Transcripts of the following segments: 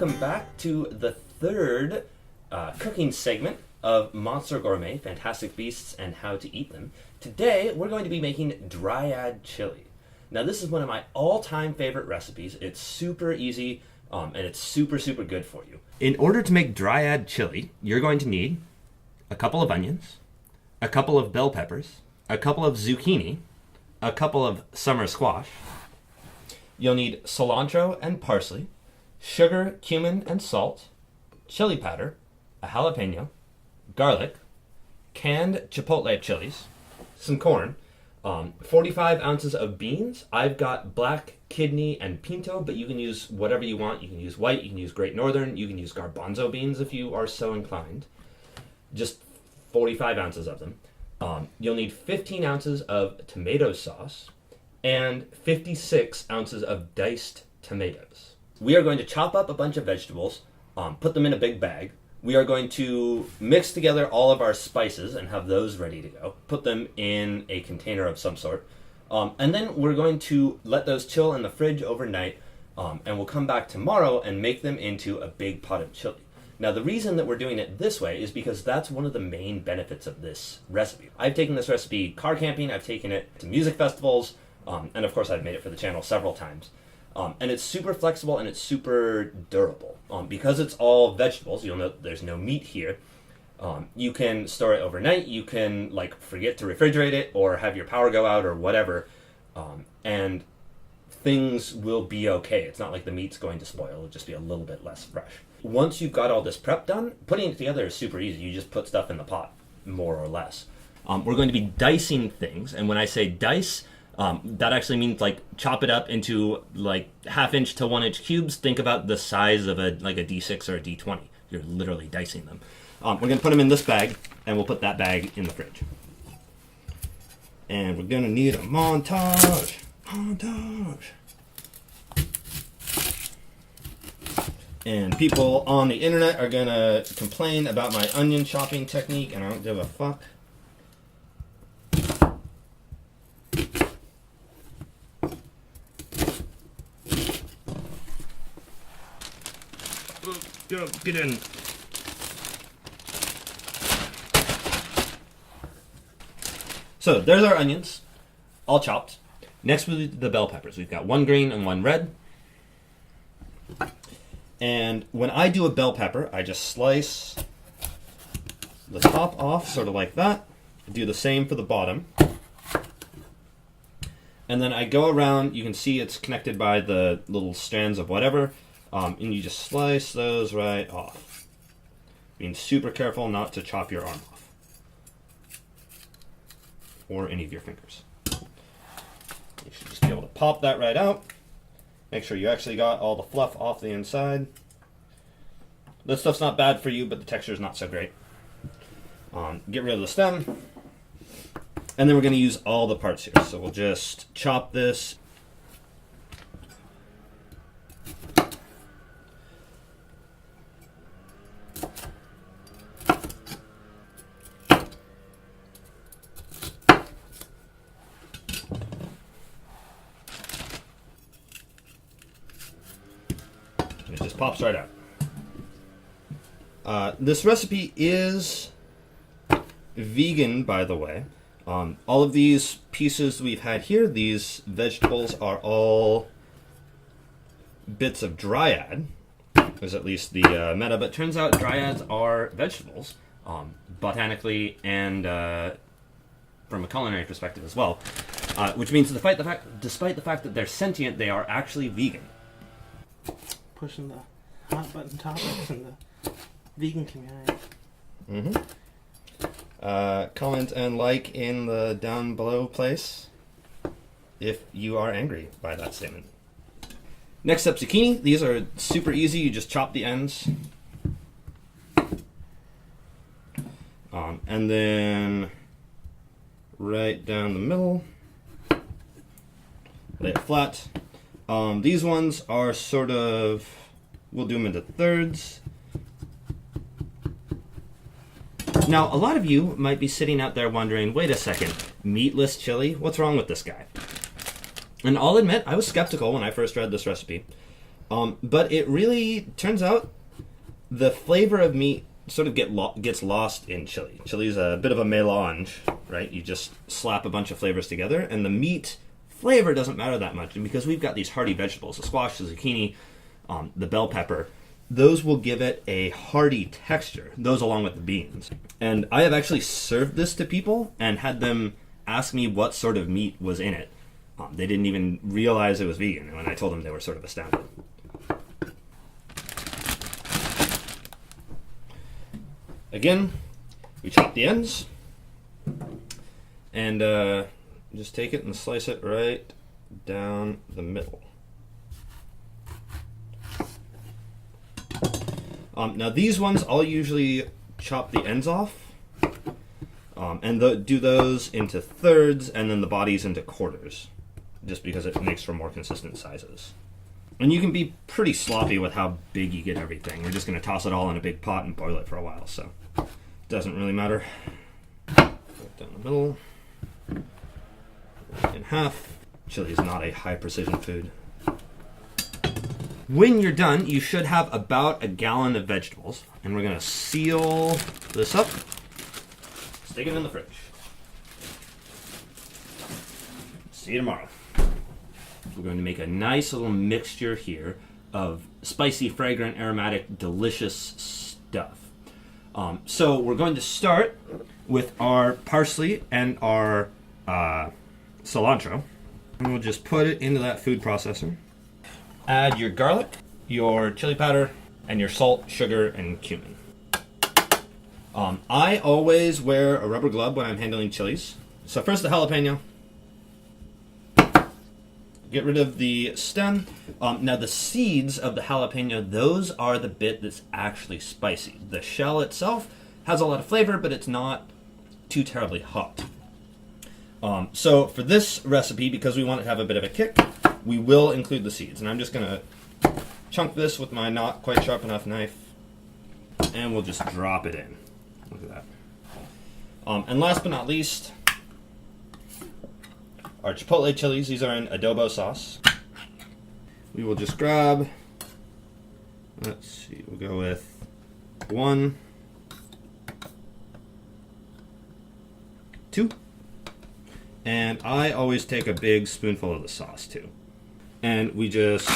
welcome back to the third cooking segment of Monster Gourmet, Fantastic Beasts and How to Eat Them. Today, we're going to be making Dryad chili. Now, this is one of my all-time favorite recipes. It's super easy, and it's super, super good for you. In order to make Dryad chili, you're going to need a couple of onions, a couple of bell peppers, a couple of zucchini, a couple of summer squash. You'll need cilantro and parsley, sugar, cumin, and salt, chili powder, a jalapeno, garlic, canned chipotle chilies, some corn, 45 ounces of beans. I've got black, kidney, and pinto, but you can use whatever you want. You can use white, you can use Great Northern, you can use garbanzo beans if you are so inclined. Just 45 ounces of them. You'll need 15 ounces of tomato sauce and 56 ounces of diced tomatoes. We are going to chop up a bunch of vegetables, put them in a big bag. We are going to mix together all of our spices and have those ready to go. Put them in a container of some sort. And then we're going to let those chill in the fridge overnight, and we'll come back tomorrow and make them into a big pot of chili. Now, the reason that we're doing it this way is because that's one of the main benefits of this recipe. I've taken this recipe car camping, I've taken it to music festivals, and of course I've made it for the channel several times. And it's super flexible and it's super durable. Because it's all vegetables, you'll note there's no meat here. You can store it overnight, you can forget to refrigerate it or have your power go out or whatever, and things will be okay. It's not like the meat's going to spoil, it'll just be a little bit less fresh. Once you've got all this prep done, putting it together is super easy. You just put stuff in the pot, more or less. We're going to be dicing things, and when I say dice, that actually means chop it up into half-inch to 1-inch cubes. Think about the size of a D6 or a D20. You're literally dicing them. We're going to put them in this bag, and we'll put that bag in the fridge. And we're going to need a montage. And people on the internet are going to complain about my onion chopping technique, and I don't give a fuck. Get in. So there's our onions, all chopped. Next we do the bell peppers. We've got one green and one red. And when I do a bell pepper, I just slice the top off, sort of like that. Do the same for the bottom. And then I go around, you can see it's connected by the little strands of whatever, and you just slice those right off. Being super careful not to chop your arm off. Or any of your fingers. You should just be able to pop that right out. Make sure you actually got all the fluff off the inside. This stuff's not bad for you, but the texture is not so great. Get rid of the stem. And then we're going to use all the parts here. So we'll just chop this. It just pops right out. This recipe is vegan, by the way. All of these pieces we've had here, these vegetables, are all bits of dryad. There's at least the meta, but it turns out dryads are vegetables, botanically and from a culinary perspective as well. Which means despite the fact that they're sentient, they are actually vegan. Pushing the hot button topics in the vegan community. Comment and like in the down below place if you are angry by that statement. Next up, zucchini. These are super easy. You just chop the ends. And then right down the middle, lay it flat. These ones are sort of, we'll do them into thirds. Now, a lot of you might be sitting out there wondering, wait a second, meatless chili? What's wrong with this guy? And I'll admit, I was skeptical when I first read this recipe. But it really turns out the flavor of meat sort of gets lost in chili. Chili is a bit of a melange, right? You just slap a bunch of flavors together, and the meat flavor doesn't matter that much. And because we've got these hearty vegetables, the squash, the zucchini, the bell pepper, those will give it a hearty texture, those along with the beans. And I have actually served this to people and had them ask me what sort of meat was in it. They didn't even realize it was vegan, and when I told them, they were sort of astounded. Again, we chop the ends, and just take it and slice it right down the middle. Now these ones, I'll usually chop the ends off, and do those into thirds, and then the bodies into quarters, just because it makes for more consistent sizes. And you can be pretty sloppy with how big you get everything. We're just going to toss it all in a big pot and boil it for a while, so it doesn't really matter. Right down the middle, right in half. Chili is not a high precision food. When you're done, you should have about a gallon of vegetables, and we're going to seal this up, stick it in the fridge. See you tomorrow. We're going to make a nice little mixture here of spicy, fragrant, aromatic, delicious stuff. So we're going to start with our parsley and our cilantro. And we'll just put it into that food processor. Add your garlic, your chili powder, and your salt, sugar, and cumin. I always wear a rubber glove when I'm handling chilies. So first the jalapeno. Get rid of the stem. Now the seeds of the jalapeno, those are the bit that's actually spicy. The shell itself has a lot of flavor, but it's not too terribly hot. So for this recipe, because we want it to have a bit of a kick, we will include the seeds. And I'm just going to chunk this with my not quite sharp enough knife, and we'll just drop it in. Look at that. And last but not least, our chipotle chilies. These are in adobo sauce. We will just grab, let's see, we'll go with 1, 2, and I always take a big spoonful of the sauce too. And we just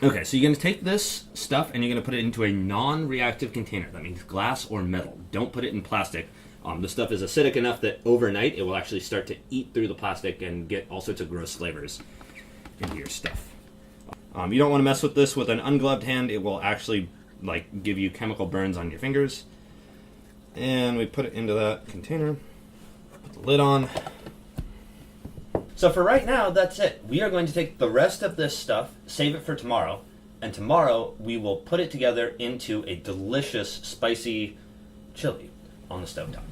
okay, so you're going to take this stuff and you're going to put it into a non-reactive container. That means glass or metal. Don't put it in plastic. The stuff is acidic enough that overnight it will actually start to eat through the plastic and get all sorts of gross flavors into your stuff. You don't want to mess with this with an ungloved hand. It will actually give you chemical burns on your fingers. And we put it into that container. Put the lid on. So for right now, that's it. We are going to take the rest of this stuff, save it for tomorrow, and tomorrow we will put it together into a delicious, spicy chili on the stovetop.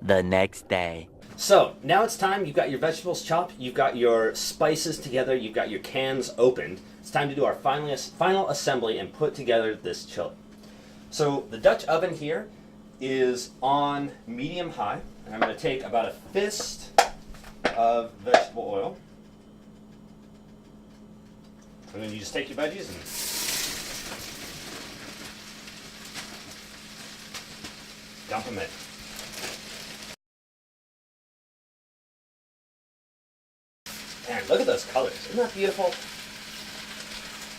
The next day. So now it's time. You've got your vegetables chopped, you've got your spices together, you've got your cans opened. It's time to do our final assembly and put together this chili. So the Dutch oven here is on medium high, and I'm going to take about a fist of vegetable oil. And then you just take your veggies and dump them in. Man, look at those colors. Isn't that beautiful?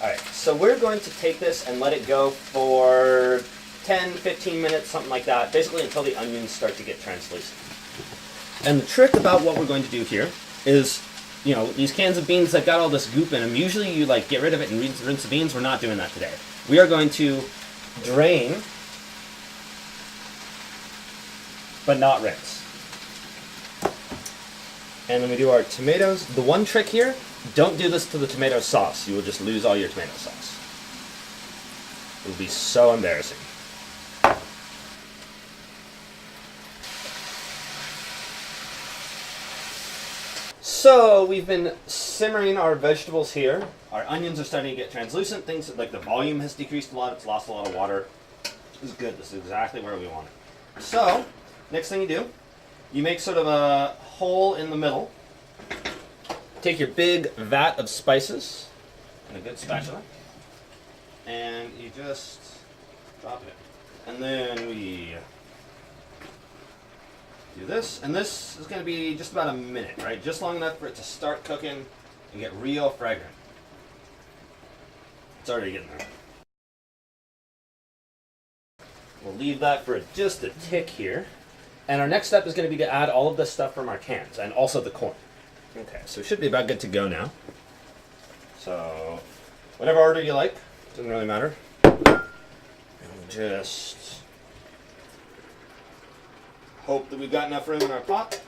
Alright, so we're going to take this and let it go for 10, 15 minutes, something like that, basically until the onions start to get translucent. And the trick about what we're going to do here is, these cans of beans that got all this goop in them, usually you get rid of it and rinse the beans. We're not doing that today. We are going to drain, but not rinse. And then we do our tomatoes. The one trick here, don't do this to the tomato sauce. You will just lose all your tomato sauce. It will be so embarrassing. So we've been simmering our vegetables here. Our onions are starting to get translucent. Things like the volume has decreased a lot. It's lost a lot of water. This is good. This is exactly where we want it. So next thing you do you make sort of a hole in the middle. Take your big vat of spices and a good spatula, and you just drop it in. And then we do this, and this is going to be just about a minute, right? Just long enough for it to start cooking and get real fragrant. It's already getting there. We'll leave that for just a tick here. And our next step is going to be to add all of this stuff from our cans, and also the corn. Okay, so it should be about good to go now. So, whatever order you like, doesn't really matter. And just hope that we've got enough room in our pot.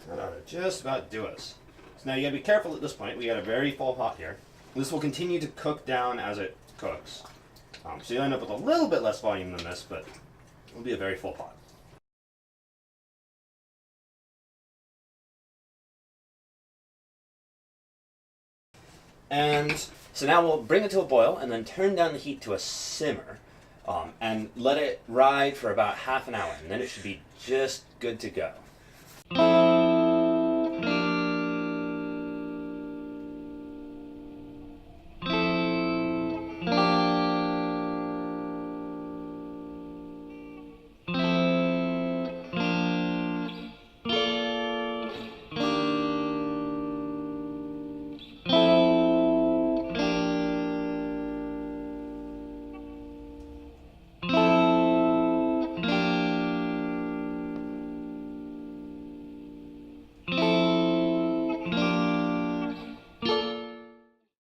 That ought to just about do us. So now you gotta be careful at this point. We got a very full pot here. This will continue to cook down as it cooks. So you'll end up with a little bit less volume than this, but it'll be a very full pot. And so now we'll bring it to a boil and then turn down the heat to a simmer and let it ride for about half an hour, and then it should be just good to go.